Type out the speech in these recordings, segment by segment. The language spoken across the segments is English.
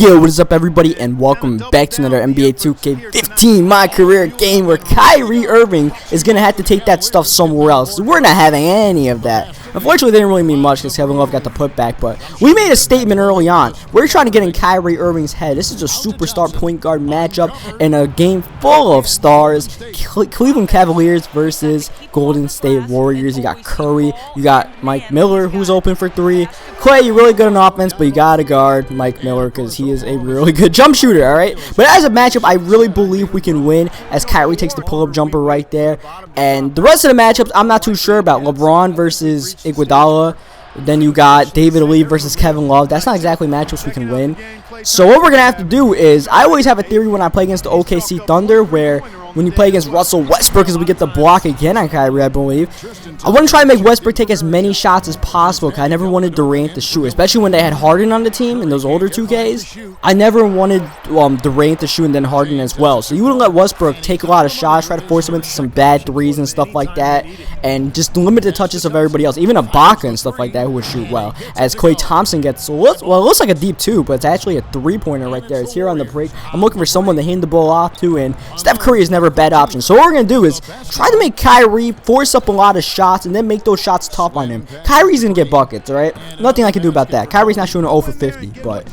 Yo, what is up, everybody, and welcome back to another NBA 2K15 My Career game where Kyrie Irving is going to have to take that stuff somewhere else. We're not having any of that. Unfortunately, they didn't really mean much because Kevin Love got the putback, but we made a statement early on. We're trying to get in Kyrie Irving's head. This is a superstar point guard matchup in a game full of stars. Cleveland Cavaliers versus Golden State Warriors. You got Curry, you got Mike Miller, who's open for three. Clay, you're really good on offense, but you got to guard Mike Miller because he is a really good jump shooter, all right? But as a matchup, I really believe we can win as Kyrie takes the pull-up jumper right there. And the rest of the matchups, I'm not too sure about. LeBron versus Iguodala. Then you got David Lee versus Kevin Love. That's not exactly matchups we can win. So what we're going to have to do is, I always have a theory when I play against the OKC Thunder where when you play against Russell Westbrook, because we get the block again on Kyrie, I believe. I want to try to make Westbrook take as many shots as possible, because I never wanted Durant to shoot, especially when they had Harden on the team in those older 2Ks. I never wanted Durant to shoot and then Harden as well. So you wouldn't let Westbrook take a lot of shots, try to force him into some bad threes and stuff like that, and just limit the touches of everybody else, even Ibaka and stuff like that who would shoot well. As Klay Thompson gets, well, it looks like a deep two, but it's actually a three-pointer right there. It's here on the break. I'm looking for someone to hand the ball off to, and Steph Curry is never a bad option. So what we're going to do is try to make Kyrie force up a lot of shots and then make those shots tough on him. Kyrie's going to get buckets, all right? Nothing I can do about that. Kyrie's not shooting 0 for 50, but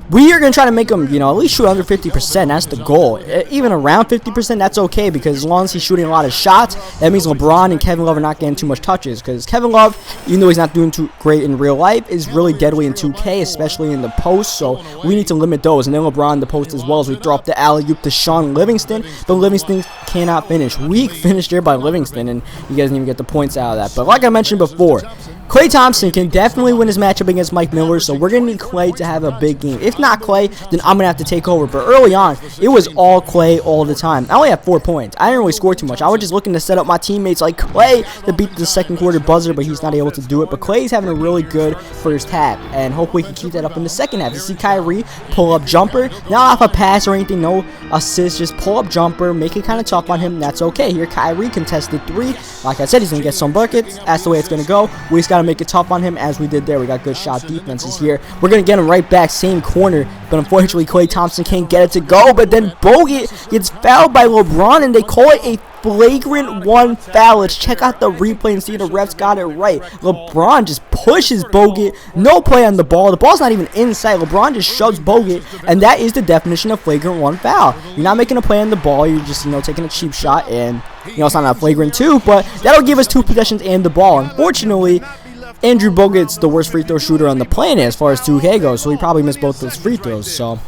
we are going to try to make him, at least shoot under 50%. That's the goal. Even around 50%, that's okay, because as long as he's shooting a lot of shots, that means LeBron and Kevin Love are not getting too much touches, because Kevin Love, even though he's not doing too great in real life, is really deadly in 2K, especially in the post, so we need to limit those. And then LeBron in the post as well, as we throw up the alley-oop to Sean Livingston, but Livingston cannot finish. Weak finish there by Livingston, and you guys didn't even get the points out of that. But like I mentioned before, Klay Thompson can definitely win his matchup against Mike Miller, so we're going to need Klay to have a big game. If not Klay, then I'm going to have to take over. But early on, it was all Klay all the time. I only had 4 points. I didn't really score too much. I was just looking to set up my teammates like Klay to beat the second quarter buzzer, but he's not able to do it. But Klay's having a really good first half, and hopefully he can keep that up in the second half. You see Kyrie pull up jumper, not off a pass or anything, no assist, just pull up jumper, make it kind of tough on him. That's okay. Here Kyrie contested three. Like I said, he's going to get some buckets. That's the way it's going to go. We just got to make it tough on him as we did there. We got good shot defenses here. We're going to get him right back, same corner, but unfortunately Klay Thompson can't get it to go, but then Bogut gets fouled by LeBron, and they call it a flagrant 1 foul. Let's check out the replay and see the refs got it right. LeBron just pushes Bogut. No play on the ball. The ball's not even inside. LeBron just shoves Bogut, and that is the definition of flagrant 1 foul. You're not making a play on the ball. You're just, taking a cheap shot, and, it's not a flagrant 2, but that'll give us 2 possessions and the ball. Unfortunately, Andrew Bogut's the worst free throw shooter on the planet as far as 2K goes, so he probably missed both those free throws, so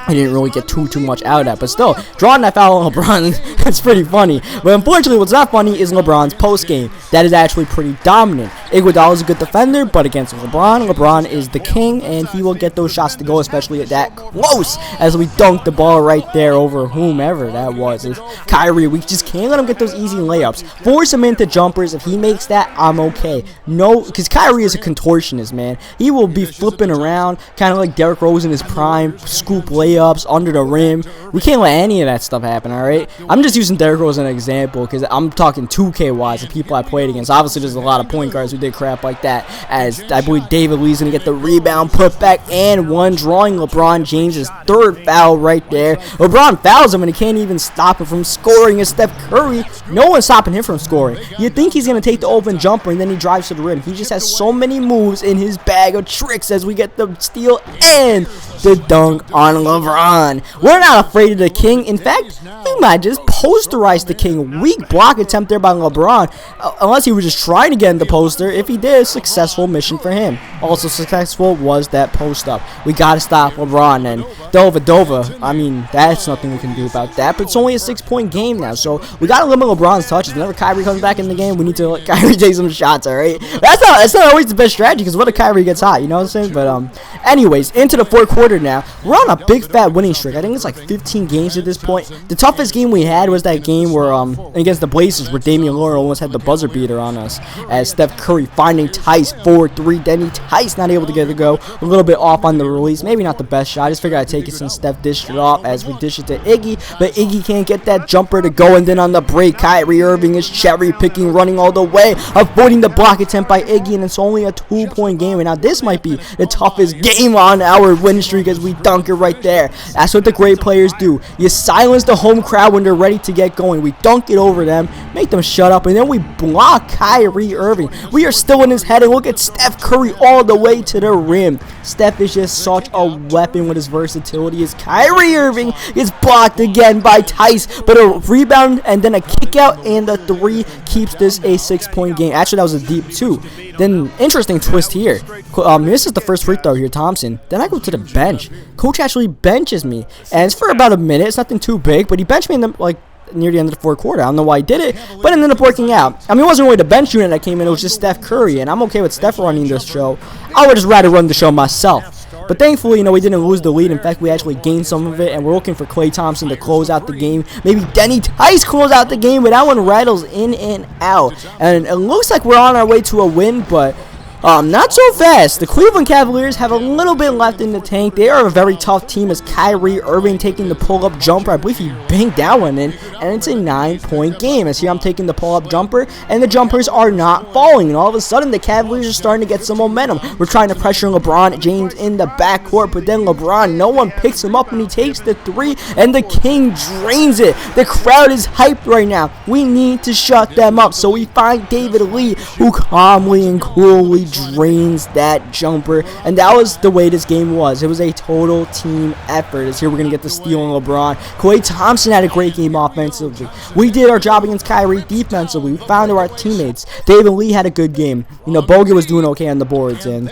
I didn't really get too much out of that. But still, drawing that foul on LeBron, that's pretty funny. But unfortunately, what's not funny is LeBron's post game. That is actually pretty dominant. Iguodala is a good defender, but against LeBron, LeBron is the king, and he will get those shots to go, especially at that close, as we dunk the ball right there over whomever that was. It's Kyrie, we just can't let him get those easy layups. Force him into jumpers. If he makes that, I'm okay. No, because Kyrie is a contortionist, man. He will be flipping around, kind of like Derrick Rose in his prime, scoop layups under the rim. We can't let any of that stuff happen, alright? I'm just using Derrick Rose as an example because I'm talking 2K wise, the people I played against. Obviously, there's a lot of point guards who did crap like that, as I believe David Lee's going to get the rebound, put back, and one, drawing LeBron James' third foul right there. LeBron fouls him, and he can't even stop him from scoring. As Steph Curry, no one's stopping him from scoring. You think he's going to take the open jumper, and then he drives to the rim. He just has so many moves in his bag of tricks as we get the steal and the dunk on LeBron. We're not afraid of the king. In fact, he might just posterize the king. Weak block attempt there by LeBron, unless he was just trying to get in the poster. If he did, successful mission for him. Also successful was that post up. We got to stop LeBron, and Dova, I mean, that's nothing we can do about that, but it's only a 6-point game now, so we got to limit LeBron's touches. Whenever Kyrie comes back in the game, we need to let Kyrie take some shots, alright? That's not always the best strategy, because what if Kyrie gets hot, you know what I'm saying? But anyways, into the fourth quarter now. We're on a big fat winning streak. I think it's like 15 games at this point. The toughest game we had was that game where against the Blazers, where Damian Lillard almost had the buzzer beater on us, as Steph Curry finding Tice 4-3. Danny Tice not able to get it to go. A little bit off on the release. Maybe not the best shot. I just figured I'd take Vegas and Steph dished it off as we dish it to Iggy, but Iggy can't get that jumper to go, and then on the break, Kyrie Irving is cherry picking, running all the way, avoiding the block attempt by Iggy, and it's only a 2-point game. And now this might be the toughest game on our win streak as we dunk it right there. That's what the great players do. You silence the home crowd when they're ready to get going. We dunk it over them, make them shut up, and then we block Kyrie Irving. We are still in his head, and look at Steph Curry all the way to the rim. Steph is just such a weapon with his versatility. As Kyrie Irving is blocked again by Tice, but a rebound and then a kick out, and the 3 keeps this a 6-point game. Actually, that was a deep 2. Then, interesting twist here. This is the first free throw here, Thompson. Then I go to the bench. Coach actually benches me, and it's for about a minute. It's nothing too big, but he benched me in the, near the end of the fourth quarter. I don't know why he did it, but it ended up working out. I mean, it wasn't really the bench unit that came in. It was just Steph Curry, and I'm okay with Steph running this show. I would just rather run the show myself. But thankfully, we didn't lose the lead. In fact, we actually gained some of it, and we're looking for Klay Thompson to close out the game. Maybe Denny Tice close out the game, but that one rattles in and out. And it looks like we're on our way to a win, but not so fast. The Cleveland Cavaliers have a little bit left in the tank. They are a very tough team as Kyrie Irving taking the pull-up jumper. I believe he banged that one in, and it's a 9-point game. As here I'm taking the pull-up jumper, and the jumpers are not falling. And all of a sudden, the Cavaliers are starting to get some momentum. We're trying to pressure LeBron James in the backcourt, but then LeBron, no one picks him up, and he takes the 3, and the King drains it. The crowd is hyped right now. We need to shut them up. So we find David Lee, who calmly and coolly drains that jumper, and that was the way this game was. It was a total team effort. As here we're going to get the steal on LeBron. Klay Thompson had a great game offensively. We did our job against Kyrie defensively. We found our teammates. David Lee had a good game. Bogut was doing okay on the boards, and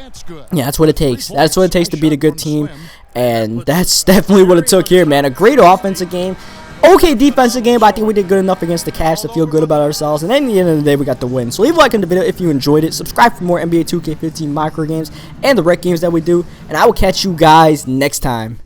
yeah, that's what it takes. That's what it takes to beat a good team, and that's definitely what it took here, man. A great offensive game. Okay defensive game, but I think we did good enough against the Cavs to feel good about ourselves. And then at the end of the day, we got the win. So leave a like on the video if you enjoyed it. Subscribe for more NBA 2K15 micro games and the rec games that we do. And I will catch you guys next time.